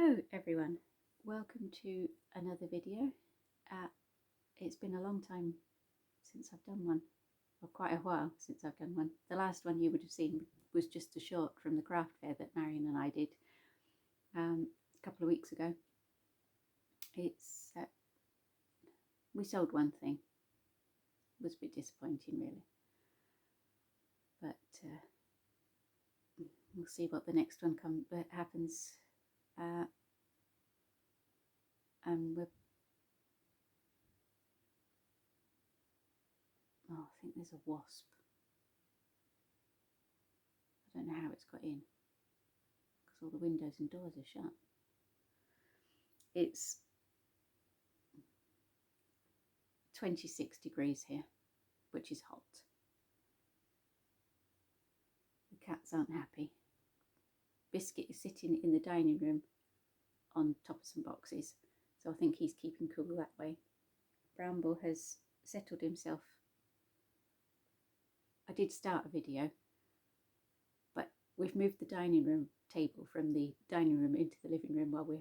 Hello everyone, welcome to another video. It's been a long time since I've done one, or quite a while since I've done one. The last one you would have seen was just a short from the craft fair that Marion and I did a couple of weeks ago. We sold one thing. It was a bit disappointing really, but we'll see what the next one happens. And I think there's a wasp. I don't know how it's got in because all the windows and doors are shut. It's 26 degrees here, which is hot. The cats aren't happy. Biscuit is sitting in the dining room on top of some boxes, so I think he's keeping cool that way. Bramble has settled himself. I did start a video, but we've moved the dining room table from the dining room into the living room while we're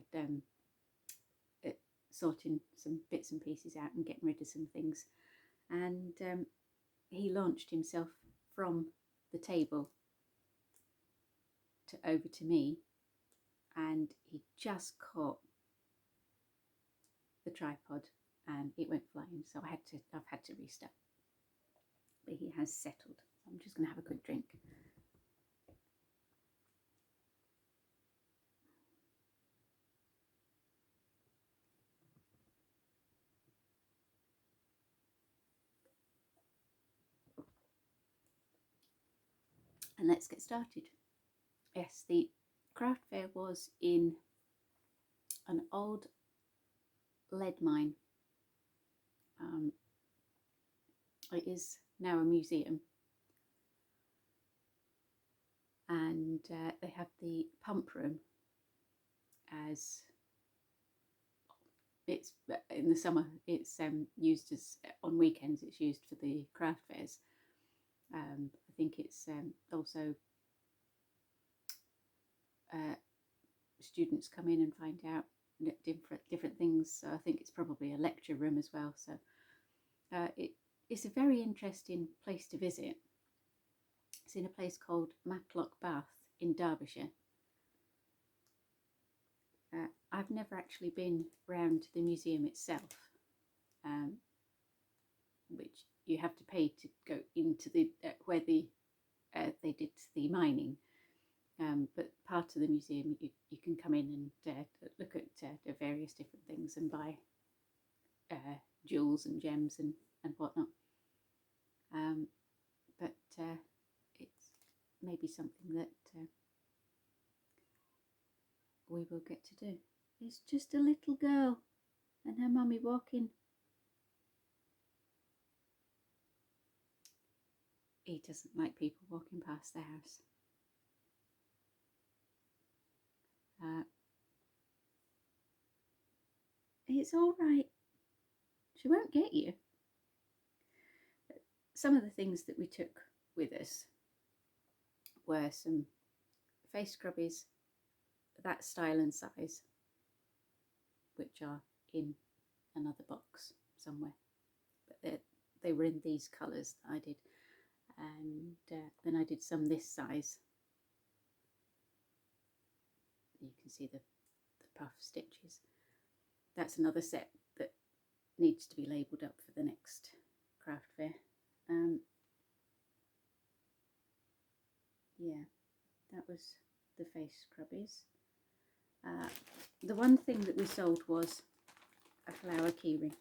sorting some bits and pieces out and getting rid of some things. And he launched himself from the table over to me, and he just caught the tripod and it went flying, so I've had to restart. But he has settled. I'm just going to have a quick drink. And let's get started. Yes, the craft fair was in an old lead mine. It is now a museum, and they have the pump room as it's in the summer. It's used as on weekends. It's used for the craft fairs. I think it's also students come in and find out different things. So I think it's probably a lecture room as well. So it's a very interesting place to visit. It's in a place called Matlock Bath in Derbyshire. I've never actually been round the museum itself, which you have to pay to go into the where they did the mining. But part of the museum you can come in and look at the various different things and buy jewels and gems and whatnot. But it's maybe something that we will get to do. It's just a little girl and her mummy walking. He doesn't like people walking past the house. It's all right. She won't get you. Some of the things that we took with us were some face scrubbies, that style and size, which are in another box somewhere. But they were in these colours that I did. And then I did some this size. You can see the puff stitches. That's another set that needs to be labelled up for the next craft fair. Yeah, that was the face scrubbies. The one thing that we sold was a flower keyring.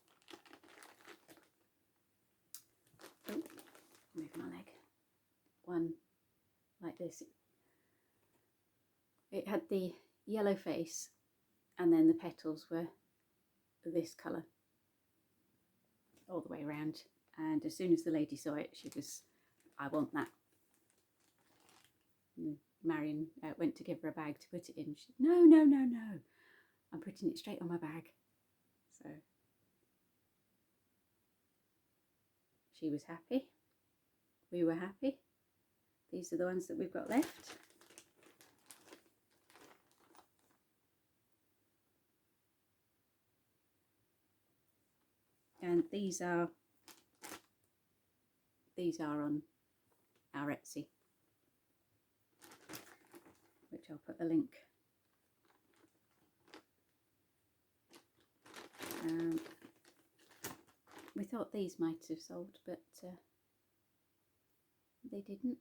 Oh, move my leg. One like this. It had the yellow face, and then the petals were this colour all the way around. And as soon as the lady saw it, she was, I want that. And Marion went to give her a bag to put it in. She said, no, no, no, no. I'm putting it straight on my bag. So she was happy. We were happy. These are the ones that we've got left. and these are on our Etsy, which I'll put a link. We thought these might have sold, but they didn't.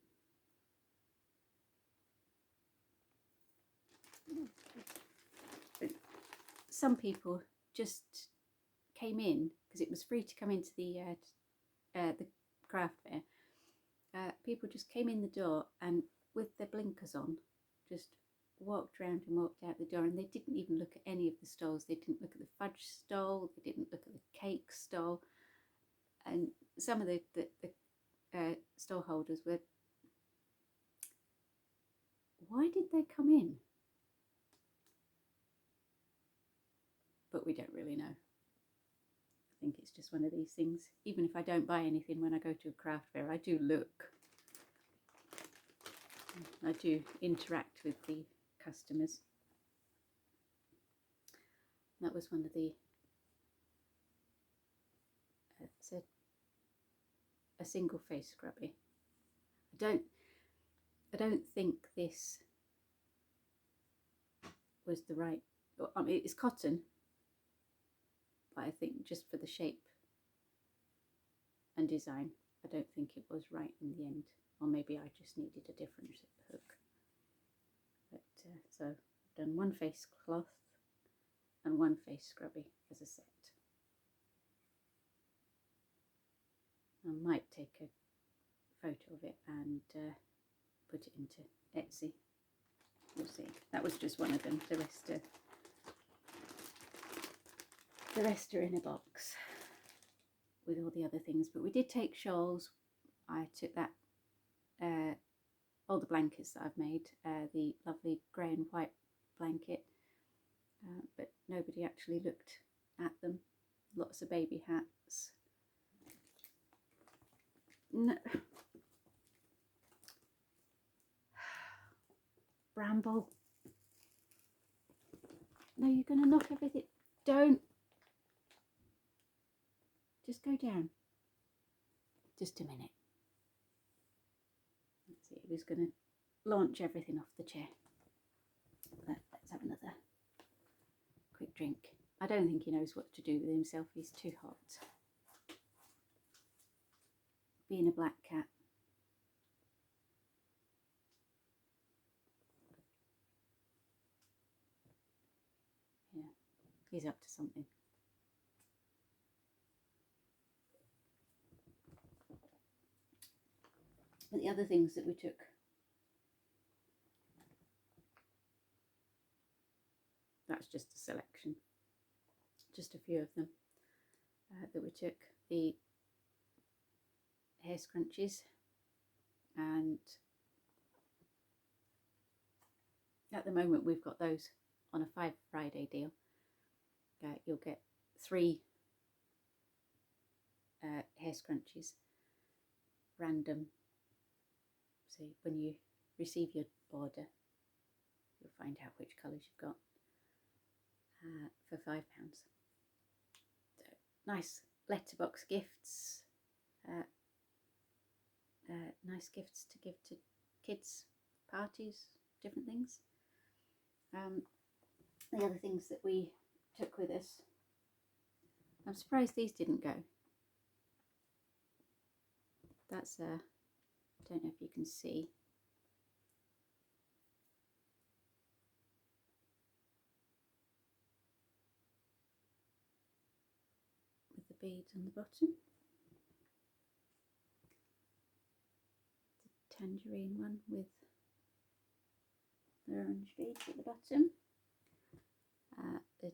But some people just came in because it was free to come into the craft fair. People just came in the door and with their blinkers on just walked around and walked out the door, and they didn't even look at any of the stalls. They didn't look at the fudge stall, they didn't look at the cake stall, and some of the stall holders were, why did they come in? But we don't really know. I think it's just one of these things. Even if I don't buy anything when I go to a craft fair, I do look. I do interact with the customers. That was one of the, it's a single face scrubby. I don't think this was the right, I mean it's cotton, but I think just for the shape and design, I don't think it was right in the end, or maybe I just needed a different hook. But so I've done one face cloth and one face scrubby as a set. I might take a photo of it and put it into Etsy. We'll see. That was just one of them. The rest are in a box with all the other things. But we did take shawls. I took that all the blankets that I've made, the lovely grey and white blanket, but nobody actually looked at them. Lots of baby hats. No. Bramble. No, you're going to knock everything. Don't. Just go down. Just a minute. Let's see, he was going to launch everything off the chair. Let's have another quick drink. I don't think he knows what to do with himself. He's too hot. Being a black cat. Yeah, he's up to something. But the other things that we took, that's just a selection, just a few of them that we took. The hair scrunchies, and at the moment we've got those on a 5 Friday deal. You'll get 3 hair scrunchies random. So when you receive your order, you'll find out which colours you've got for £5. So nice letterbox gifts, nice gifts to give to kids, parties, different things. The other things that we took with us, I'm surprised these didn't go. That's don't know if you can see. With the beads on the bottom. The tangerine one with the orange beads at the bottom. The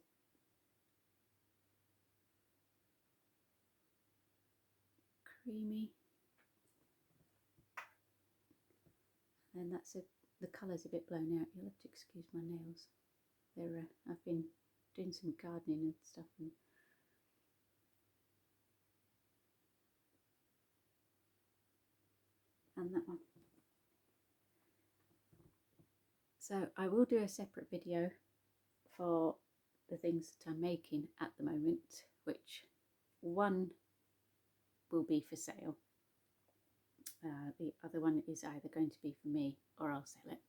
creamy. And that's the colour's a bit blown out. You'll have to excuse my nails. They're I've been doing some gardening and stuff, and that one. So I will do a separate video for the things that I'm making at the moment, which one will be for sale. The other one is either going to be for me or I'll sell it.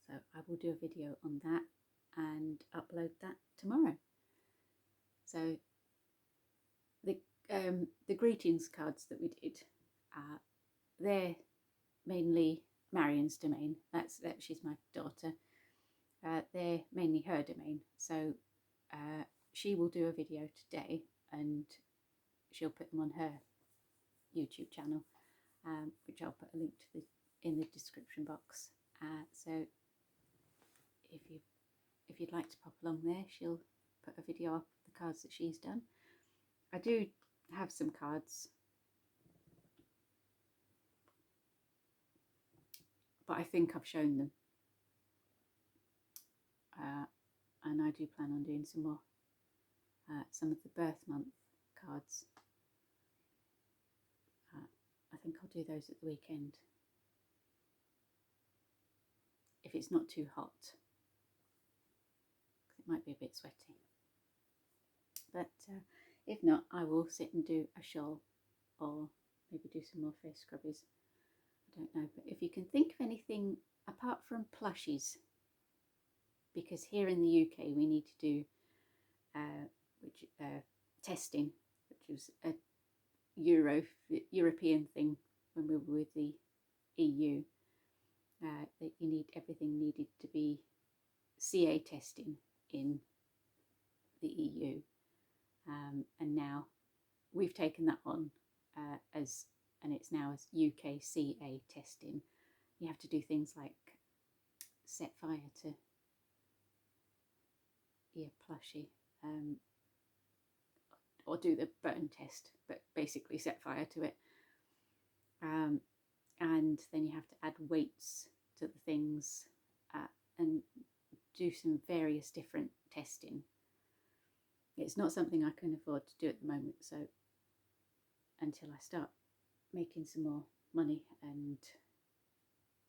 So I will do a video on that and upload that tomorrow. So the greetings cards that we did, they're mainly Marion's domain. She's my daughter. They're mainly her domain. So she will do a video today and she'll put them on her YouTube channel, which I'll put a link to in the description box. So if you'd like to pop along there, she'll put a video of the cards that she's done. I do have some cards, but I think I've shown them, and I do plan on doing some more. Some of the birth month cards, I think I'll do those at the weekend if it's not too hot, because it might be a bit sweaty. But if not, I will sit and do a shawl, or maybe do some more face scrubbies. I don't know, but if you can think of anything apart from plushies, because here in the UK we need to do testing, which was a European thing when we were with the EU, that everything needed to be CA testing in the EU, and now we've taken that on and it's now as UK CA testing. You have to do things like set fire to your plushie, or do the burn test, but basically set fire to it. And then you have to add weights to the things, and do some various different testing. It's not something I can afford to do at the moment, so until I start making some more money and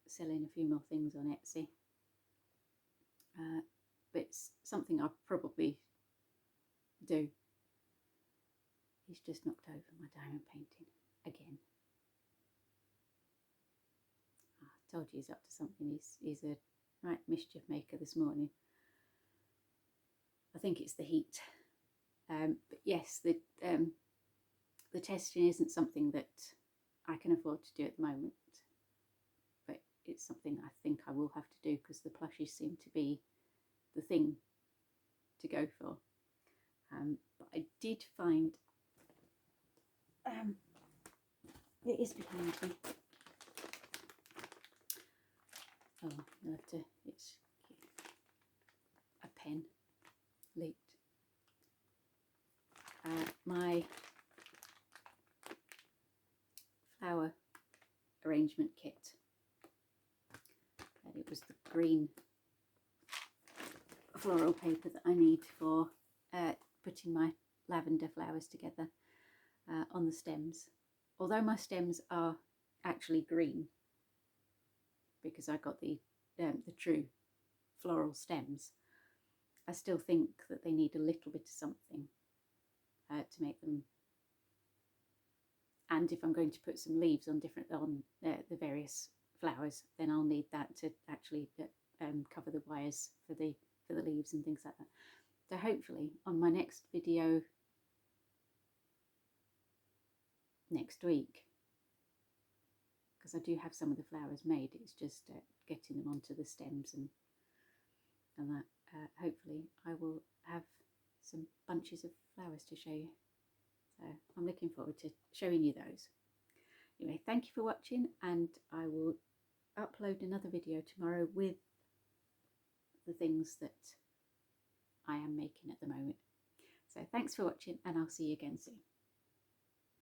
selling a few more things on Etsy, but it's something I'll probably do. He's just knocked over my diamond painting again. I told you he's up to something. He's a right mischief maker this morning. I think it's the heat. But yes, the testing isn't something that I can afford to do at the moment, but it's something I think I will have to do, because the plushies seem to be the thing to go for. But I did find, it is behind me. Oh, you'll have to, it's a pen leaked. My flower arrangement kit, and it was the green floral paper that I need for putting my lavender flowers together on the stems. Although my stems are actually green, because I got the true floral stems, I still think that they need a little bit of something to make them. And if I'm going to put some leaves on the various flowers, then I'll need that to actually cover the wires for the leaves and things like that. So hopefully on my next video next week, because I do have some of the flowers made, it's just getting them onto the stems and that. Hopefully I will have some bunches of flowers to show you. So I'm looking forward to showing you those. Anyway, thank you for watching, and I will upload another video tomorrow with the things that I am making at the moment. So thanks for watching, and I'll see you again soon.